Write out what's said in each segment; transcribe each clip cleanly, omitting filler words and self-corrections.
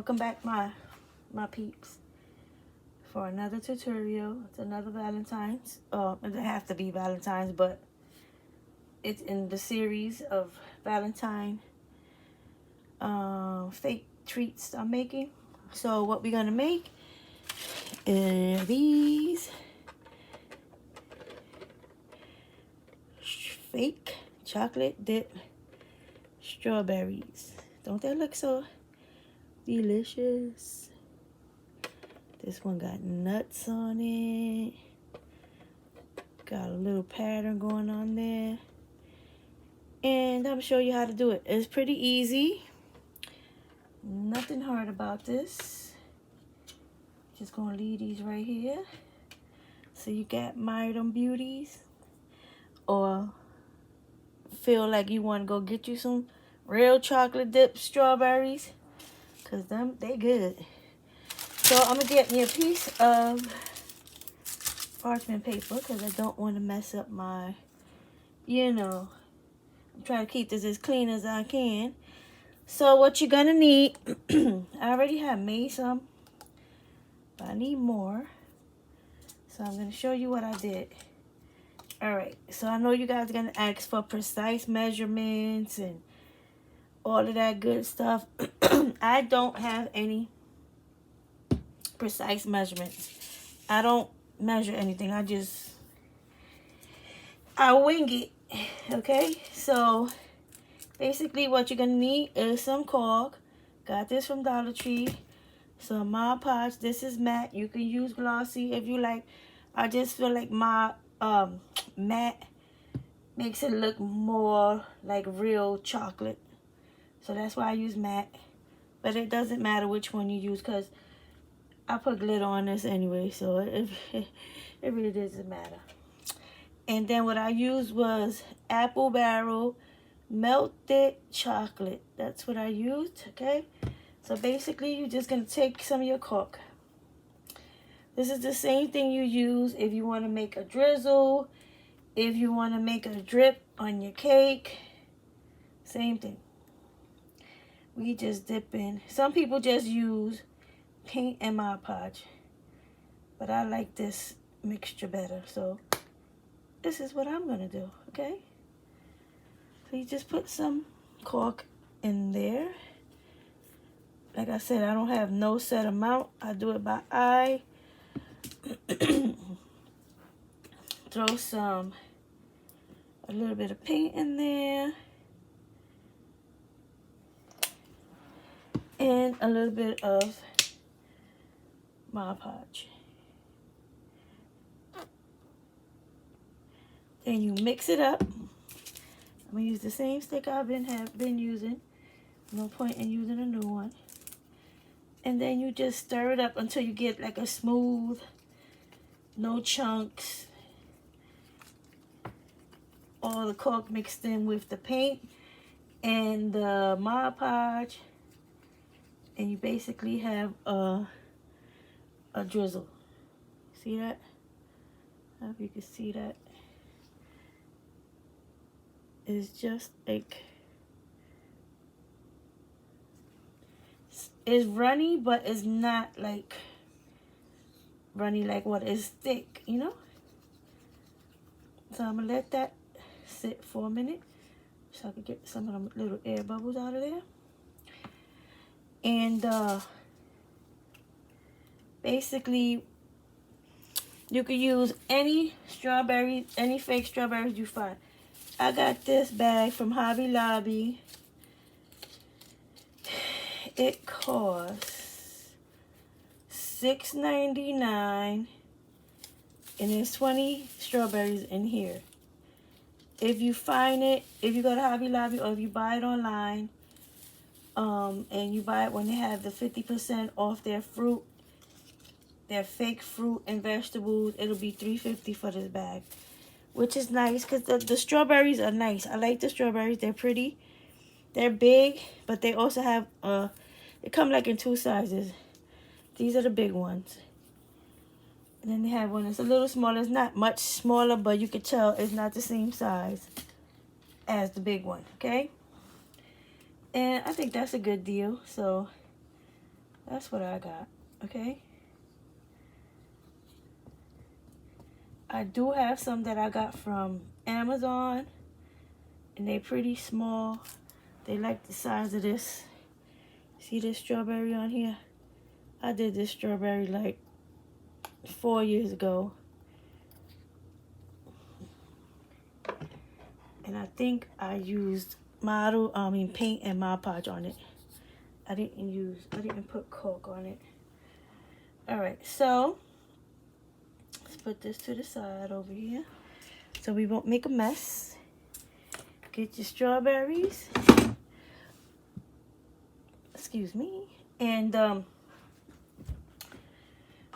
Welcome back, my peeps, for another tutorial. It's another Valentine's. It doesn't have to be Valentine's, but it's in the series of Valentine fake treats I'm making. So what we're gonna make is these fake chocolate dip strawberries. Don't they look so delicious? This one got nuts on it. Got a little pattern going on there. And I'm gonna show you how to do it. It's pretty easy. Nothing hard about this. Just gonna leave these right here. So you got Myrdom Beauties, or feel like you want to go get you some real chocolate dip strawberries, cause they good. So I'm gonna get me a piece of parchment paper because I don't want to mess up my, I'm trying to keep this as clean as I can. So what you're gonna need, I already have made some, but I need more. So I'm gonna show you what I did. Alright, so I know you guys are gonna ask for precise measurements and all of that good stuff. I don't have any precise measurements. I don't measure anything. I wing it. Okay, so basically what you're gonna need is some caulk. Got this from Dollar Tree. Some Mod Podge. This is matte. You can use glossy if you like. I just feel like my matte makes it look more like real chocolate, so that's why I use matte. But it doesn't matter which one you use because I put glitter on this anyway, so it really doesn't matter. And then what I used was apple barrel melted chocolate. That's what I used, okay? So basically, you're just going to take some of your caulk. This is the same thing you use if you want to make a drizzle, if you want to make a drip on your cake. Same thing. We just dip in. Some people just use paint and Mod Podge, but I like this mixture better, so this is what I'm gonna do. Okay, so you just put some caulk in there. Like I said, I don't have no set amount. I do it by eye. Throw a little bit of paint in there and a little bit of Mod Podge. Then you mix it up. I'm gonna use the same stick I've been using. No point in using a new one. And then you just stir it up until you get like a smooth, no chunks. All the caulk mixed in with the paint and the Mod Podge, and you basically have a drizzle. See that? I hope you can see that. It's just like, it's runny, but it's not like runny like what is thick, you know? So I'm gonna let that sit for a minute so I can get some of the little air bubbles out of there. And basically, you can use any strawberries, any fake strawberries you find. I got this bag from Hobby Lobby. It costs $6.99, and there's 20 strawberries in here. If you find it, if you go to Hobby Lobby or if you buy it online, and you buy it when they have the 50% off their fruit, their fake fruit and vegetables, it'll be $3.50 for this bag, which is nice because the strawberries are nice. I like the strawberries. They're pretty. They're big, but they also have they come like in two sizes. These are the big ones. And then they have one that's a little smaller. It's not much smaller, but you can tell it's not the same size as the big one, okay? And I think that's a good deal. So That's what I got, okay? I do have some that I got from Amazon, and they're pretty small. They like the size of this. See this strawberry on here? I did this strawberry like 4 years ago. And I think I used paint and Mod Podge on it. I didn't put Coke on it. Alright, so let's put this to the side over here so we won't make a mess. Get your strawberries. Excuse me. And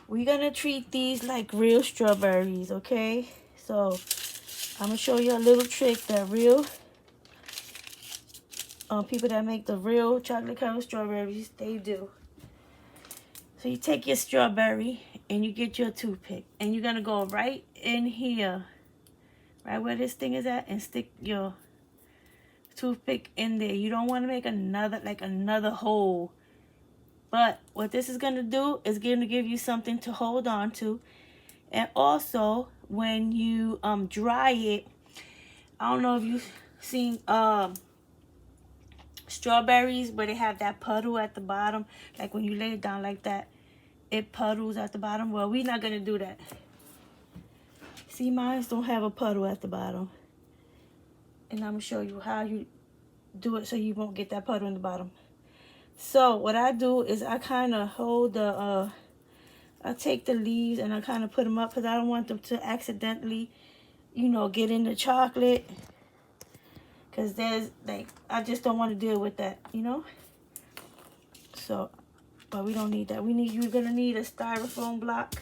we're gonna treat these like real strawberries, okay? So I'm gonna show you a little trick that real people that make the real chocolate covered strawberries, they do. So you take your strawberry and you get your toothpick, and you're gonna go right in here, right where this thing is at, and stick your toothpick in there. You don't want to make another hole. But what this is going to do is going to give you something to hold on to. And also, when you dry it, I don't know if you've seen strawberries where they have that puddle at the bottom. Like when you lay it down like that, it puddles at the bottom. Well, we're not going to do that. See, mine don't have a puddle at the bottom. And I'm going to show you how you do it so you won't get that puddle in the bottom. So what I do is I kind of hold the, I take the leaves and I kind of put them up because I don't want them to accidentally, you know, get in the chocolate. Because there's, like, I just don't want to deal with that, you know. So, but we don't need that. You're going to need a styrofoam block.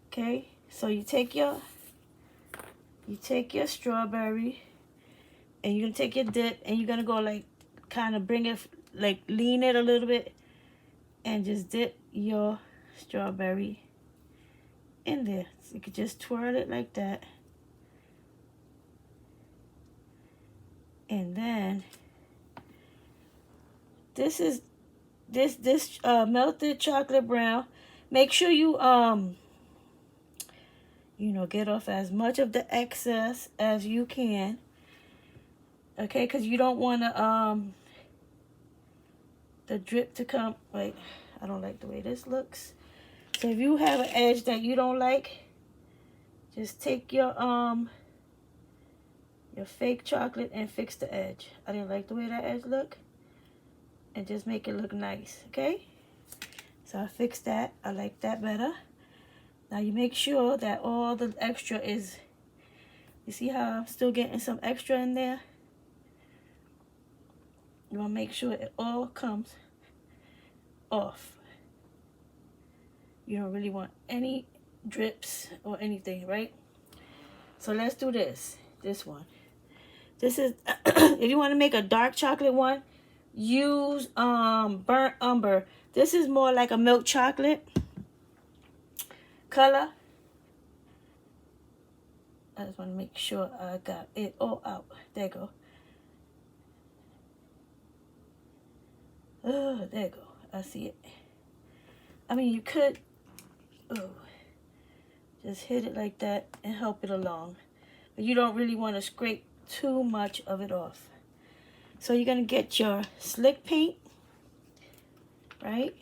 Okay. So you take your strawberry and you're going to take your dip and you're going to go like, kind of bring it, like lean it a little bit and just dip your strawberry in there. So you could just twirl it like that. And then this is this melted chocolate brown. Make sure you you know, get off as much of the excess as you can. Okay, because you don't want to the drip to come. Wait, I don't like the way this looks. So if you have an edge that you don't like, just take your fake chocolate and fix the edge. I didn't like the way that edge looked, and just make it look nice. Okay, so I fixed that. I like that better. Now you make sure that all the extra is, you see how I'm still getting some extra in there? You want to make sure it all comes off. You don't really want any drips or anything, right? So let's do this one. This is, if you want to make a dark chocolate one, use burnt umber. This is more like a milk chocolate color. I just want to make sure I got it all out. There you go. Oh, there you go. I see it. I mean, you could, just hit it like that and help it along. But you don't really want to scrape too much of it off. So you're going to get your slick paint, right?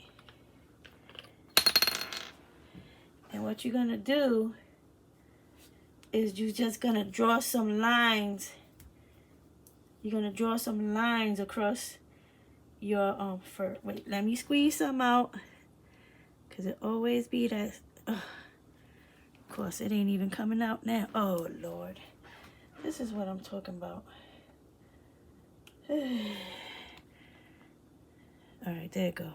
And what you're going to do is you're just going to draw some lines. You're going to draw some lines across your fur. Wait, let me squeeze some out, because it always be that. Of course, it ain't even coming out now. Oh, Lord. This is what I'm talking about. All right, there you go.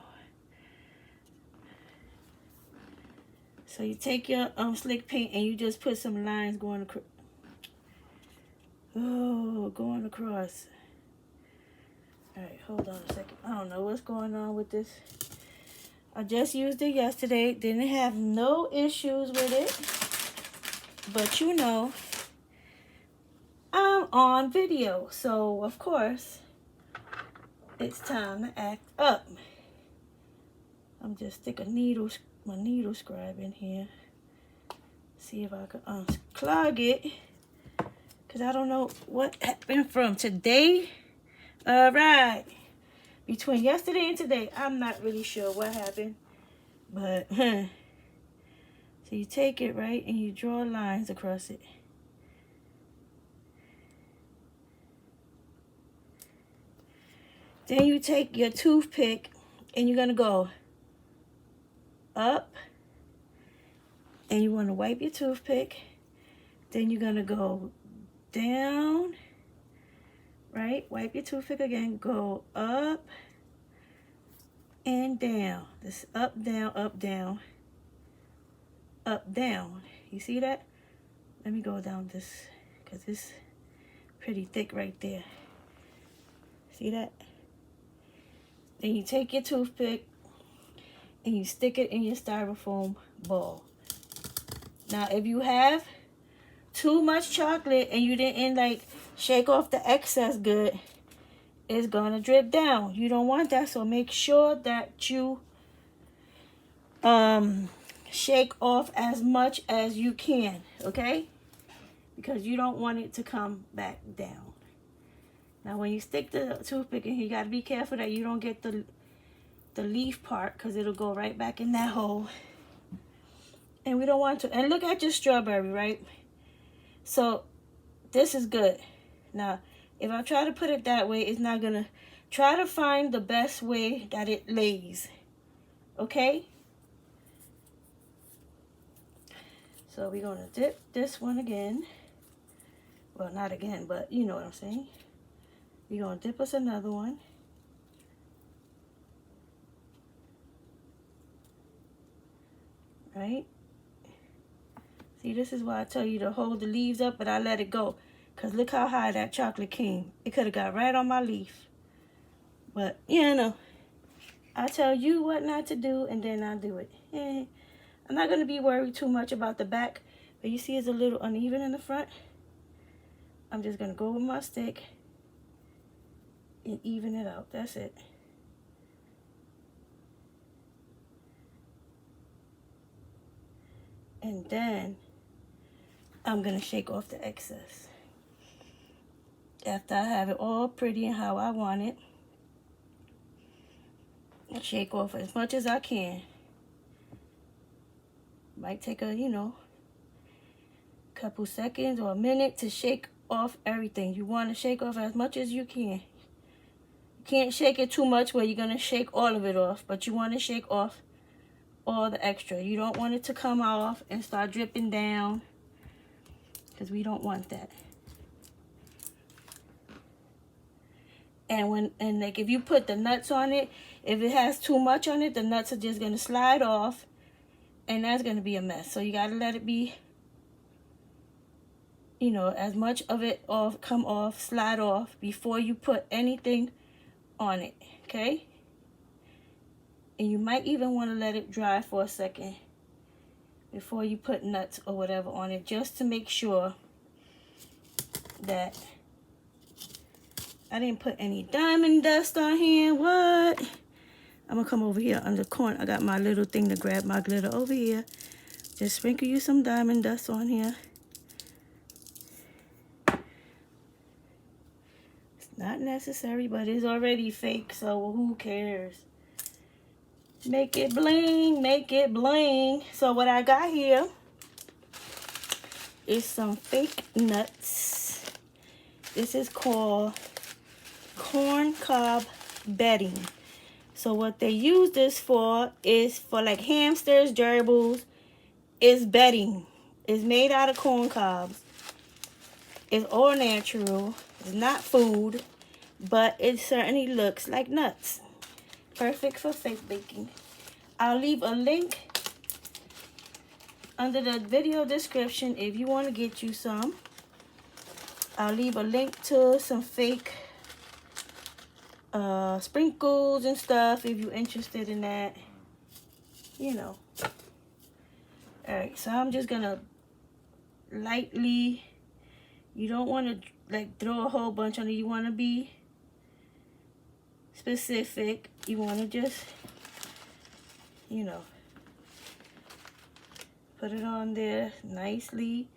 So you take your slick paint and you just put some lines going across. Oh, going across. All right, hold on a second. I don't know what's going on with this. I just used it yesterday. Didn't have no issues with it. But you know, I'm on video. So, of course, it's time to act up. I'm just stick my needle scribe in here. See if I can unclog it. Because I don't know what happened from today. Alright. Between yesterday and today, I'm not really sure what happened. But, so you take it, right, and you draw lines across it. Then you take your toothpick and you're going to go up. And you want to wipe your toothpick. Then you're going to go down. Right? Wipe your toothpick again. Go up and down. This up, down, up, down. Up, down. You see that? Let me go down this because it's pretty thick right there. See that? Then you take your toothpick and you stick it in your styrofoam bowl. Now, if you have too much chocolate and you didn't like shake off the excess good, it's gonna drip down. You don't want that, so make sure that you shake off as much as you can, okay? Because you don't want it to come back down. Now, when you stick the toothpick in here, you gotta be careful that you don't get the leaf part, because it'll go right back in that hole. And we don't want to. And look at your strawberry, right? So this is good. Now, if I try to put it that way, it's not going to. Try to find the best way that it lays. Okay? So we're going to dip this one again. Well, not again, but you know what I'm saying. We're going to dip us another one. Right? See, this is why I tell you to hold the leaves up, but I let it go. Because look how high that chocolate came. It could have got right on my leaf. But, you know, I tell you what not to do, and then I do it. I'm not going to be worried too much about the back. But you see it's a little uneven in the front. I'm just going to go with my stick and even it out. That's it. And then I'm going to shake off the excess. After I have it all pretty and how I want it, I'll shake off as much as I can. Might take a, couple seconds or a minute to shake off everything. You want to shake off as much as you can. You can't shake it too much where you're going to shake all of it off, but you want to shake off all the extra. You don't want it to come off and start dripping down, because we don't want that. And like if you put the nuts on it, if it has too much on it, the nuts are just going to slide off, and that's going to be a mess. So you got to let it be, as much of it come off, slide off before you put anything on it, okay? And you might even want to let it dry for a second before you put nuts or whatever on it, just to make sure that I didn't put any diamond dust on here. What? I'm going to come over here on the corner. I got my little thing to grab my glitter over here. Just sprinkle you some diamond dust on here. It's not necessary, but it's already fake, so who cares? Make it bling, make it bling. So what I got here is some fake nuts. This is called corn cob bedding. So what they use this for is for like hamsters, gerbils. It's bedding. It's made out of corn cobs. It's all natural. It's not food, but it certainly looks like nuts. Perfect for fake baking. I'll leave a link under the video description if you want to get you some. I'll leave a link to some fake sprinkles and stuff if you're interested in that. Alright, so I'm just gonna lightly, you don't want to like throw a whole bunch on it. You want to be specific. You want to just you know, put it on there nicely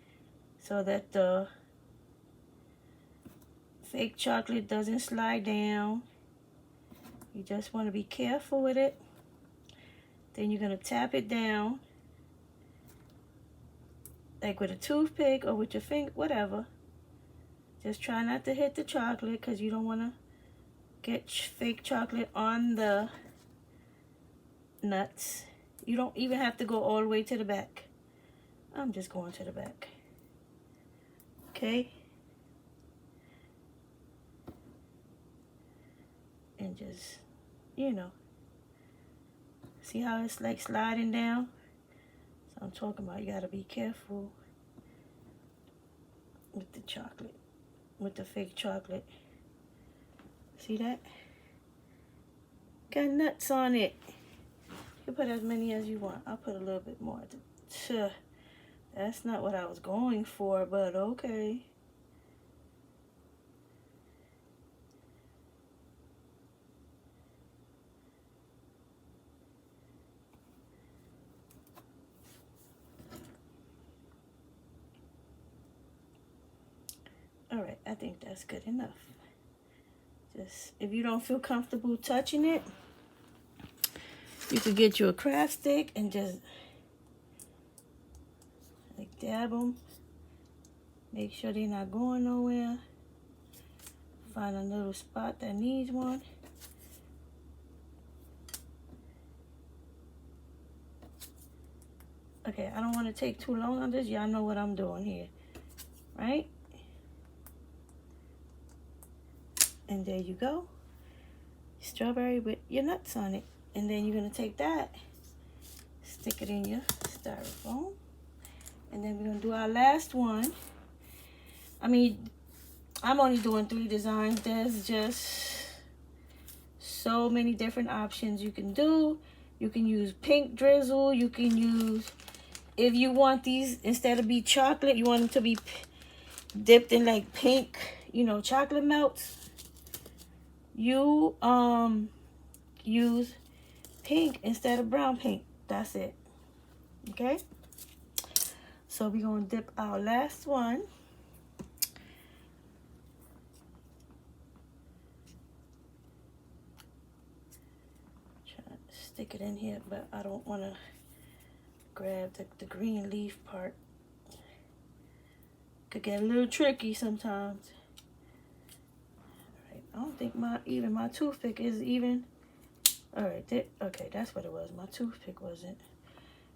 so that the fake chocolate doesn't slide down. You just want to be careful with it. Then you're going to tap it down, like with a toothpick or with your finger, whatever. Just try not to hit the chocolate because you don't want to get fake chocolate on the nuts. You don't even have to go all the way to the back. I'm just going to the back. Okay? And just, you know, see how it's like sliding down? So I'm talking about you gotta be careful with the chocolate, with the fake chocolate. See that? Got nuts on it. You can put as many as you want. I'll put a little bit more. That's not what I was going for, but okay. All right, I think that's good enough. Just, if you don't feel comfortable touching it, you could get you a craft stick and just like dab them. Make sure they're not going nowhere. Find a little spot that needs one. Okay, I don't want to take too long on this. Y'all know what I'm doing here, right? And there you go. Strawberry with your nuts on it. And then you're going to take that, stick it in your styrofoam. And then we're going to do our last one. I mean, I'm only doing 3 designs. There's just so many different options you can do. You can use pink drizzle. You can use, if you want these, instead of be chocolate, you want them to be dipped in like pink, you know, chocolate melts. You use pink instead of brown pink. That's it. Okay? So we're going to dip our last one. Try to stick it in here, but I don't want to grab the green leaf part. Could get a little tricky sometimes. I don't think my toothpick is even. All right, okay, that's what it was. My toothpick wasn't.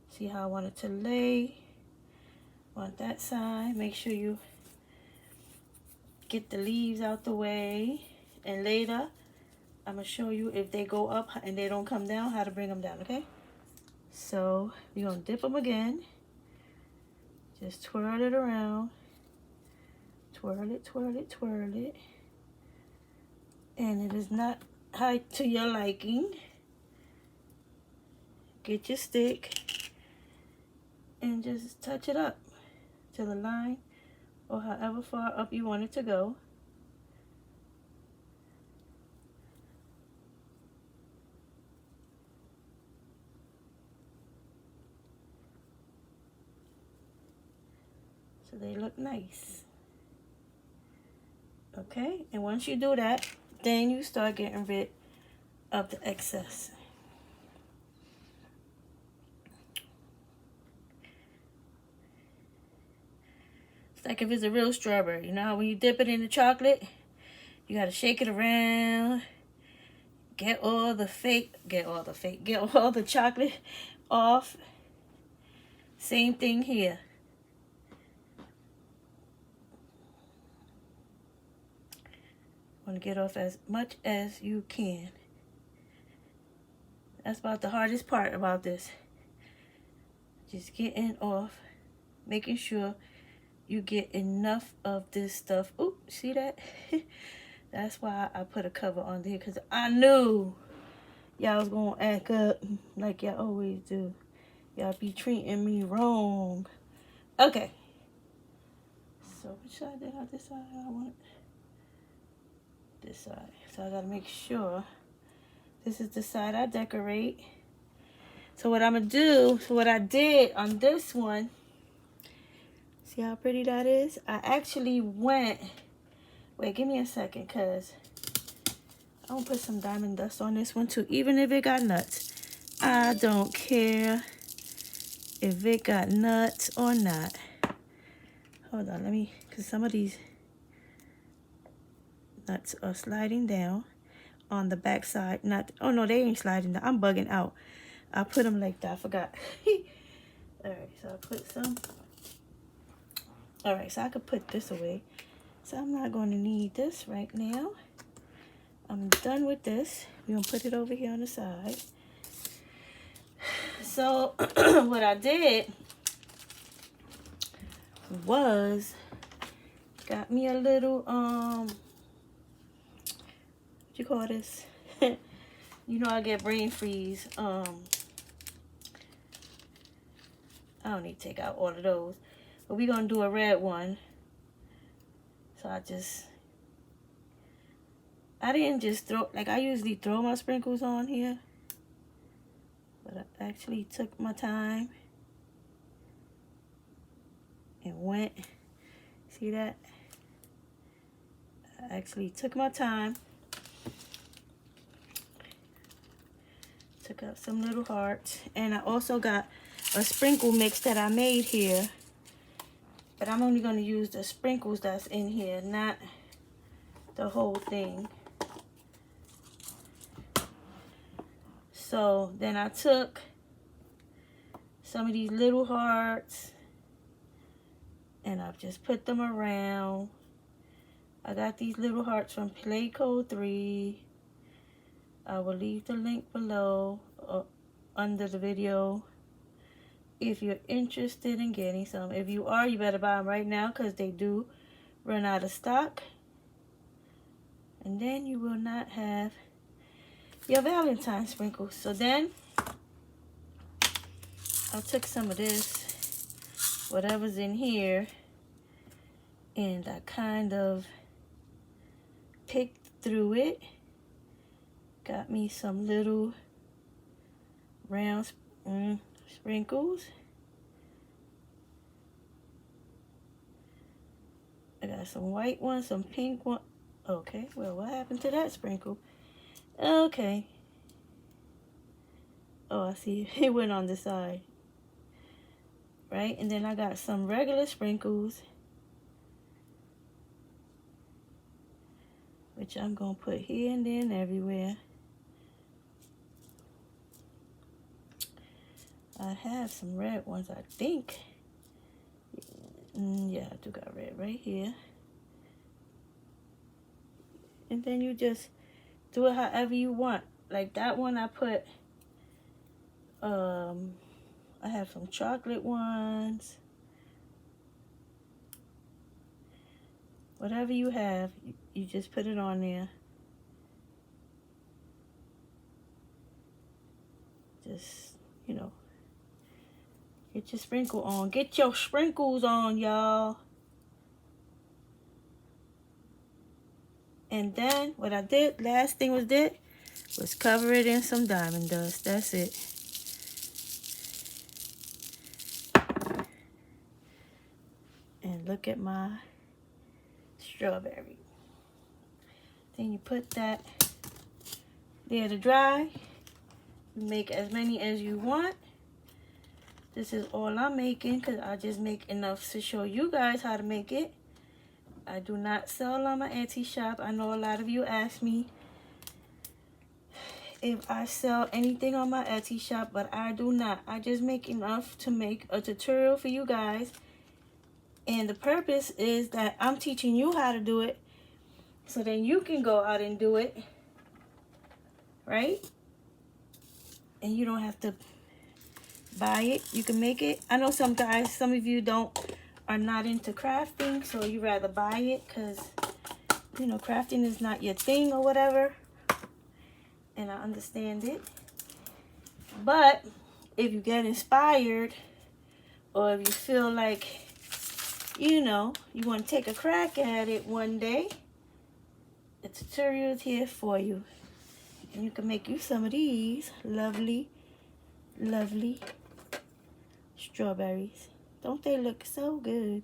See how I want it to lay? Want that side. Make sure you get the leaves out the way. And later, I'm going to show you if they go up and they don't come down, how to bring them down, okay? So, we're going to dip them again. Just twirl it around. Twirl it, twirl it, twirl it. And it is not high to your liking. Get your stick and just touch it up to the line or however far up you want it to go. So they look nice. Okay, and once you do that, then you start getting rid of the excess. It's like if it's a real strawberry. You know how when you dip it in the chocolate, you gotta shake it around, get all the chocolate off. Same thing here. Want to get off as much as you can. That's about the hardest part about this. Just getting off, making sure you get enough of this stuff. Ooh, see that? That's why I put a cover on there, because I knew y'all was going to act up like y'all always do. Y'all be treating me wrong. Okay. So which side did I decide I want? This side. So I gotta make sure this is the side I decorate. So what I'm gonna do, so what I did on this one, see how pretty that is? I actually went, wait, give me a second, cause I'm gonna put some diamond dust on this one too, even if it got nuts. I don't care if it got nuts or not. Hold on, let me, cause some of these nuts are sliding down on the back side. Not, oh no, they ain't sliding down. I'm bugging out. I put them like that, I forgot. Alright, so I put some. Alright, so I could put this away. So I'm not going to need this right now. I'm done with this. We're going to put it over here on the side. So what I did was got me a little, what you call this? You know I get brain freeze. I don't need to take out all of those. But we're going to do a red one. So I didn't just throw, like I usually throw my sprinkles on here. But I actually took my time and went, see that? I actually took my time. Took up some little hearts. And I also got a sprinkle mix that I made here. But I'm only going to use the sprinkles that's in here, not the whole thing. So then I took some of these little hearts and I've just put them around. I got these little hearts from Play Code 3. I will leave the link below under the video if you're interested in getting some. If you are, you better buy them right now because they do run out of stock. And then you will not have your Valentine sprinkles. So then I took some of this, whatever's in here, and I kind of picked through it. Got me some little round sprinkles. I got some white ones, some pink one. Okay, well, what happened to that sprinkle? Okay. Oh, I see. It went on the side. Right? And then I got some regular sprinkles, which I'm going to put here and then everywhere. I have some red ones, I think. Yeah, I do got red right here. And then you just do it however you want. Like that one I put, I have some chocolate ones. Whatever you have, you just put it on there. Just, you know, get your sprinkle on. Get your sprinkles on, y'all. And then what I did, last thing was cover it in some diamond dust. That's it. And look at my strawberry. Then you put that there to dry. You make as many as you want. This is all I'm making because I just make enough to show you guys how to make it. I do not sell on my Etsy shop. I know a lot of you ask me if I sell anything on my Etsy shop, but I do not. I just make enough to make a tutorial for you guys. And the purpose is that I'm teaching you how to do it so then you can go out and do it, right? And you don't have to buy it. You can make it. I know some guys, some of you are not into crafting, so you rather buy it because, you know, crafting is not your thing or whatever. And I understand it. But if you get inspired or if you feel like, you know, you want to take a crack at it one day, the tutorial is here for you. And you can make you some of these lovely lovely strawberries. Don't they look so good?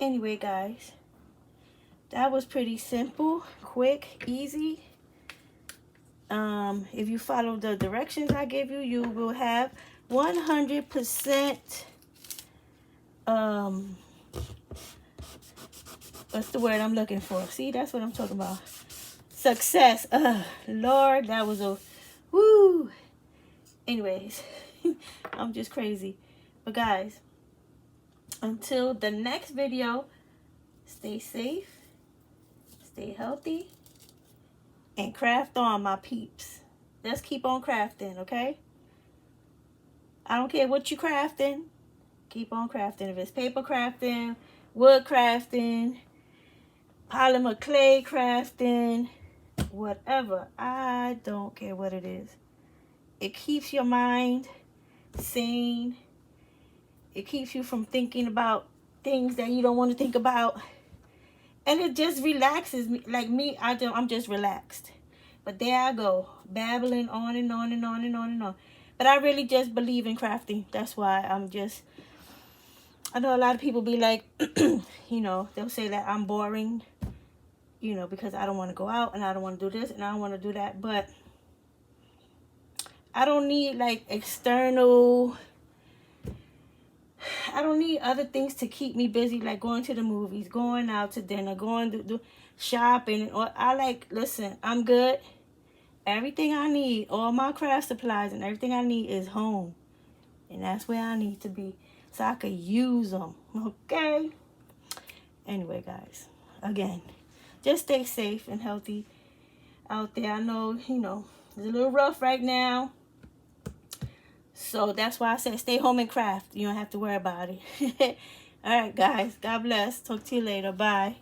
Anyway, guys, that was pretty simple, quick, easy. If you follow the directions I give you, you will have 100% what's the word I'm looking for? See, that's what I'm talking about. Success. Lord, that was a woo. Anyways, I'm just crazy. But guys, until the next video, stay safe, stay healthy, and craft on, my peeps. Let's keep on crafting, okay? I don't care what you crafting. Keep on crafting. If it's paper crafting, wood crafting, polymer clay crafting, whatever. I don't care what it is. It keeps your mind sane. It keeps you from thinking about things that you don't want to think about. And it just relaxes me. Like me, I'm just relaxed. But there I go, babbling on and on and on and on and on. But I really just believe in crafting. That's why I know a lot of people be like, you know, they'll say that I'm boring, you know, because I don't want to go out and I don't want to do this and I don't want to do that. But I don't need like external, I don't need other things to keep me busy, like going to the movies, going out to dinner, going to do shopping. Or I like, listen, I'm good. Everything I need, all my craft supplies and everything I need is home. And that's where I need to be so I could use them, okay? Anyway, guys, again, just stay safe and healthy out there. I know, you know, it's a little rough right now. So that's why I said stay home and craft. You don't have to worry about it. All right, guys. God bless. Talk to you later. Bye.